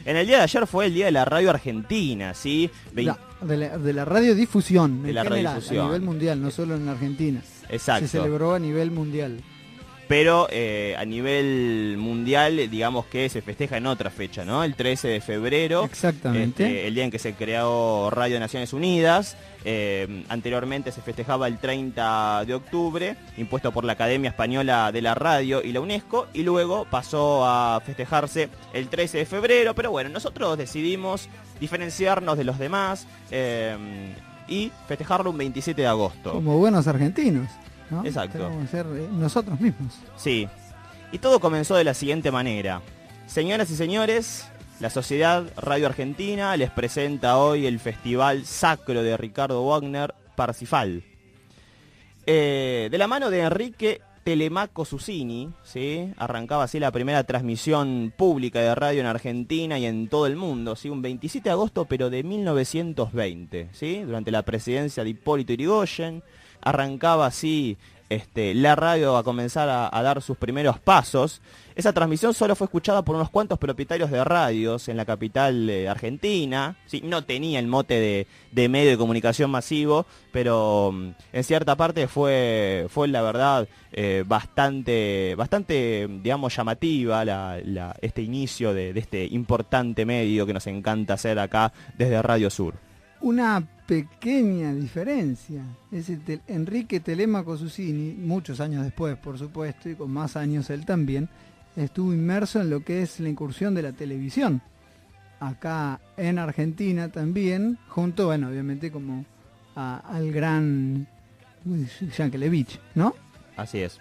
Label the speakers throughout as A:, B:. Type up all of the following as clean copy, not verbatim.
A: En el día de ayer fue el Día de la Radio Argentina, ¿sí?
B: De la radiodifusión,
A: de la
B: general,
A: radiodifusión.
B: a nivel mundial, no solo en Argentina.
A: Exacto.
B: Se celebró a nivel mundial.
A: Pero a nivel mundial, digamos que se festeja en otra fecha, ¿no? El 13 de febrero.
B: Exactamente.
A: El día en que se creó Radio Naciones Unidas. Anteriormente se festejaba el 30 de octubre, impuesto por la Academia Española de la Radio y la UNESCO, y luego pasó a festejarse el 13 de febrero, pero bueno, nosotros decidimos diferenciarnos de los demás y festejarlo un 27 de agosto.
B: Como buenos argentinos, ¿no?
A: Exacto.
B: Tenemos que ser nosotros mismos.
A: Sí, y todo comenzó de la siguiente manera. Señoras y señores, la Sociedad Radio Argentina les presenta hoy el Festival Sacro de Ricardo Wagner, Parsifal. De la mano de Enrique Telemaco Susini, ¿sí? Arrancaba así la primera transmisión pública de radio en Argentina y en todo el mundo, ¿sí? Un 27 de agosto, pero de 1920, ¿sí? Durante la presidencia de Hipólito Yrigoyen, arrancaba así la radio a comenzar a dar sus primeros pasos. Esa transmisión solo fue escuchada por unos cuantos propietarios de radios en la capital argentina, ¿sí? No tenía el mote de medio de comunicación masivo, pero en cierta parte fue la verdad bastante, digamos, llamativa este inicio de este importante medio que nos encanta hacer acá desde Radio Sur.
B: Una pequeña diferencia. Enrique Telemaco Susini, muchos años después, por supuesto, y con más años él también, estuvo inmerso en lo que es la incursión de la televisión. Acá en Argentina también, junto, bueno, obviamente como al gran Yankelevich, ¿no?
A: Así es.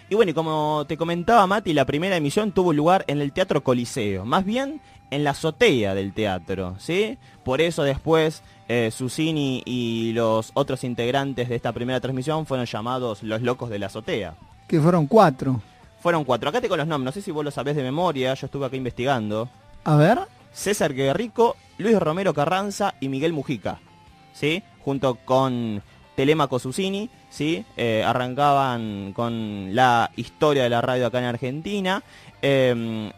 A: Y bueno, y como te comentaba Mati, la primera emisión tuvo lugar en el Teatro Coliseo, más bien en la azotea del teatro, ¿sí? Por eso después Susini y los otros integrantes de esta primera transmisión fueron llamados los locos de la azotea.
B: Que fueron 4.
A: Fueron 4. Acá te con los nombres, no sé si vos lo sabés de memoria, yo estuve acá investigando.
B: A ver.
A: César Guerrico, Luis Romero Carranza y Miguel Mujica, ¿sí? Junto con Telemaco Susini, ¿sí? Arrancaban con la historia de la radio acá en Argentina.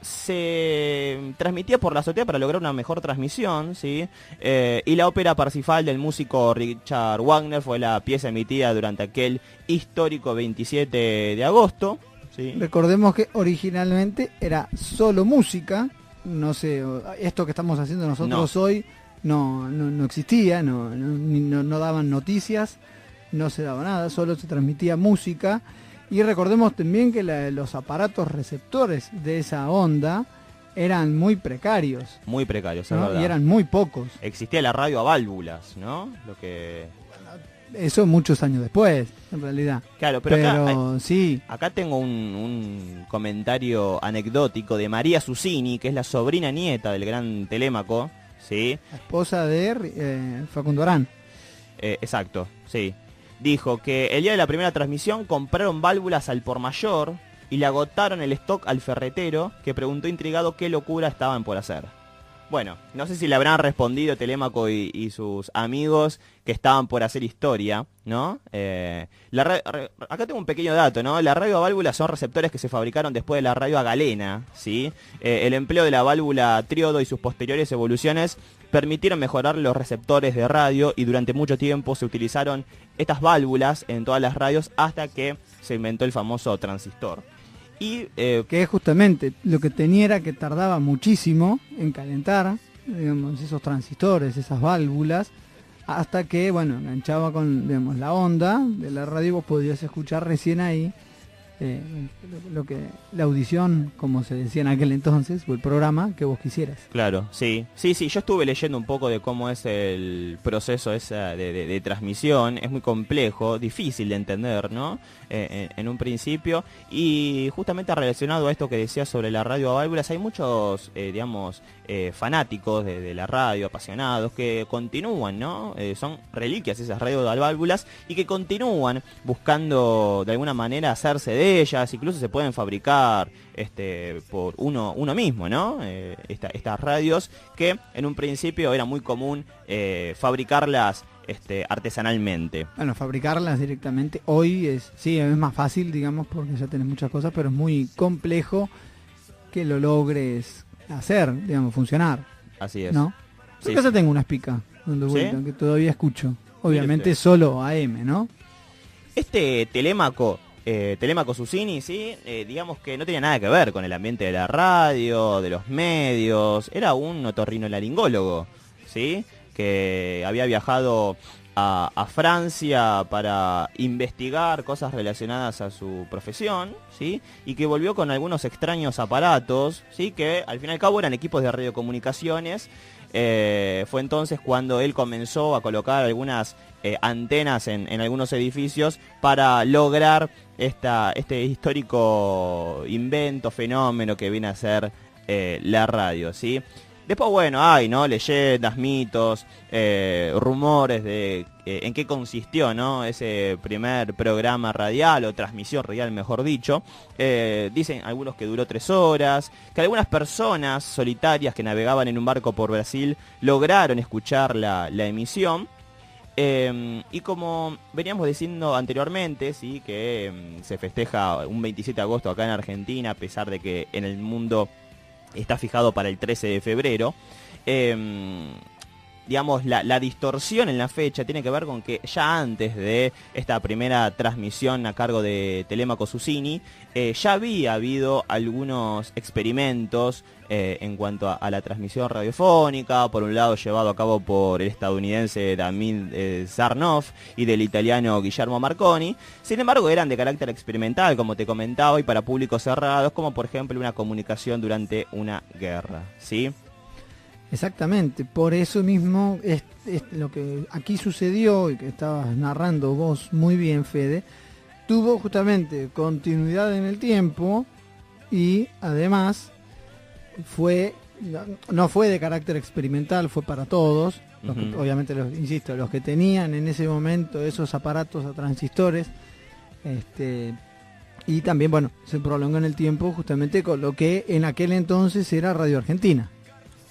A: Se transmitía por la azotea para lograr una mejor transmisión, ¿sí? Y la ópera Parsifal del músico Richard Wagner fue la pieza emitida durante aquel histórico 27 de agosto. ¿Sí?
B: Recordemos que originalmente era solo música, no sé, esto que estamos haciendo nosotros hoy no existía, no daban noticias, no se daba nada, solo se transmitía música. Y recordemos también que los aparatos receptores de esa onda eran muy precarios.
A: Muy precarios,
B: ¿no?
A: es verdad.
B: Y eran muy pocos.
A: Existía la radio a válvulas, ¿no?
B: Eso muchos años después, en realidad.
A: Claro, pero acá,
B: sí.
A: Acá tengo un comentario anecdótico de María Susini, que es la sobrina nieta del gran Telemaco, ¿sí?
B: La esposa de Facundo Arán.
A: Exacto, sí. Dijo que el día de la primera transmisión compraron válvulas al por mayor y le agotaron el stock al ferretero, que preguntó intrigado qué locura estaban por hacer. Bueno, no sé si le habrán respondido Telemaco y sus amigos que estaban por hacer historia, ¿no? Acá tengo un pequeño dato, ¿no? La radio a válvula son receptores que se fabricaron después de la radio a galena, ¿sí? El empleo de la válvula triodo y sus posteriores evoluciones permitieron mejorar los receptores de radio y durante mucho tiempo se utilizaron estas válvulas en todas las radios hasta que se inventó el famoso transistor. Y
B: que justamente lo que tenía era que tardaba muchísimo en calentar, digamos, esos transistores, esas válvulas, hasta que, bueno, enganchaba con, digamos, la onda de la radio, vos podías escuchar recién ahí la audición, como se decía en aquel entonces, o el programa que vos quisieras.
A: Claro, sí, yo estuve leyendo un poco de cómo es el proceso de transmisión, es muy complejo, difícil de entender, ¿no? En un principio, y justamente relacionado a esto que decías sobre la radio a válvulas, hay muchos, fanáticos de la radio, apasionados, que continúan, ¿no? Son reliquias esas radios a válvulas, y que continúan buscando de alguna manera hacerse de ellas, incluso se pueden fabricar por uno mismo, ¿no? Estas radios que en un principio era muy común fabricarlas artesanalmente.
B: Bueno, fabricarlas directamente hoy es más fácil, digamos, porque ya tenés muchas cosas, pero es muy complejo que lo logres hacer, digamos, funcionar.
A: Así es.
B: ¿No? Yo
A: Sí,
B: en casa
A: sí.
B: tengo una Spica dando
A: ¿Sí?
B: vuelta, que todavía escucho. Obviamente
A: Mire usted.
B: solo AM, ¿no?
A: Este Telémaco Susini, sí, digamos que no tenía nada que ver con el ambiente de la radio, de los medios. Era un otorrinolaringólogo, ¿sí? Que había viajado a Francia para investigar cosas relacionadas a su profesión, ¿sí? Y que volvió con algunos extraños aparatos, ¿sí? Que al fin y al cabo eran equipos de radiocomunicaciones. Fue entonces cuando él comenzó a colocar algunas antenas en algunos edificios para lograr este histórico invento, fenómeno que viene a ser la radio, ¿sí? Después, bueno, hay, ¿no? Leyendas, mitos, rumores de en qué consistió, ¿no? Ese primer programa radial o transmisión radial, mejor dicho. Dicen algunos que duró 3 horas, que algunas personas solitarias que navegaban en un barco por Brasil lograron escuchar la emisión. Y como veníamos diciendo anteriormente, sí, que se festeja un 27 de agosto acá en Argentina, a pesar de que en el mundo está fijado para el 13 de febrero. Digamos, la distorsión en la fecha tiene que ver con que ya antes de esta primera transmisión a cargo de Telémaco Susini, ya había habido algunos experimentos en cuanto a la transmisión radiofónica, por un lado llevado a cabo por el estadounidense Damien Sarnoff y del italiano Guillermo Marconi. Sin embargo, eran de carácter experimental, como te comentaba, y para públicos cerrados, como por ejemplo una comunicación durante una guerra, ¿sí?
B: Exactamente, por eso mismo es lo que aquí sucedió y que estabas narrando vos muy bien, Fede, tuvo justamente continuidad en el tiempo y además no fue de carácter experimental, fue para todos, los que, obviamente, insisto, los que tenían en ese momento esos aparatos a transistores, y también, bueno, se prolongó en el tiempo justamente con lo que en aquel entonces era Radio Argentina.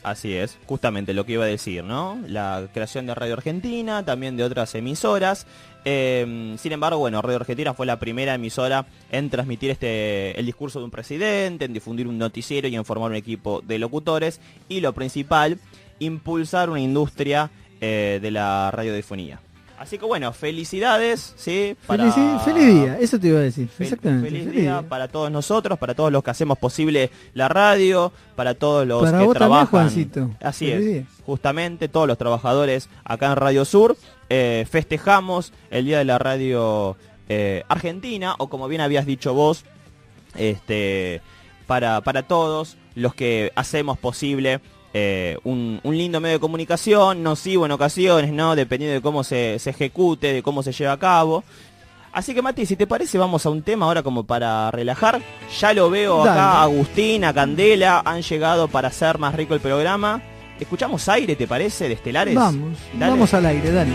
A: Así es, justamente lo que iba a decir, ¿no? La creación de Radio Argentina, también de otras emisoras. Sin embargo, bueno, Radio Argentina fue la primera emisora en transmitir el discurso de un presidente, en difundir un noticiero y en formar un equipo de locutores. Y lo principal, impulsar una industria de la radiodifonía. Así que bueno, felicidades, ¿sí?
B: Feliz día, eso te iba a decir. Exactamente.
A: Feliz día para todos nosotros, para todos los que hacemos posible la radio, para todos los
B: para
A: que
B: vos
A: trabajan.
B: También, Juancito.
A: Así
B: Feliz
A: es,
B: día.
A: justamente todos los trabajadores acá en Radio Sur festejamos el Día de la Radio Argentina, o como bien habías dicho vos, para todos los que hacemos posible un lindo medio de comunicación, nocivo en ocasiones, ¿no? Dependiendo de cómo se ejecute, de cómo se lleva a cabo. Así que, Mati, si te parece, vamos a un tema ahora como para relajar. Ya lo veo acá,
B: Dale.
A: Agustín, a Candela, han llegado para hacer más rico el programa. ¿Escuchamos Aire, te parece, de Estelares?
B: Vamos,
A: Dale.
B: vamos al aire, dale.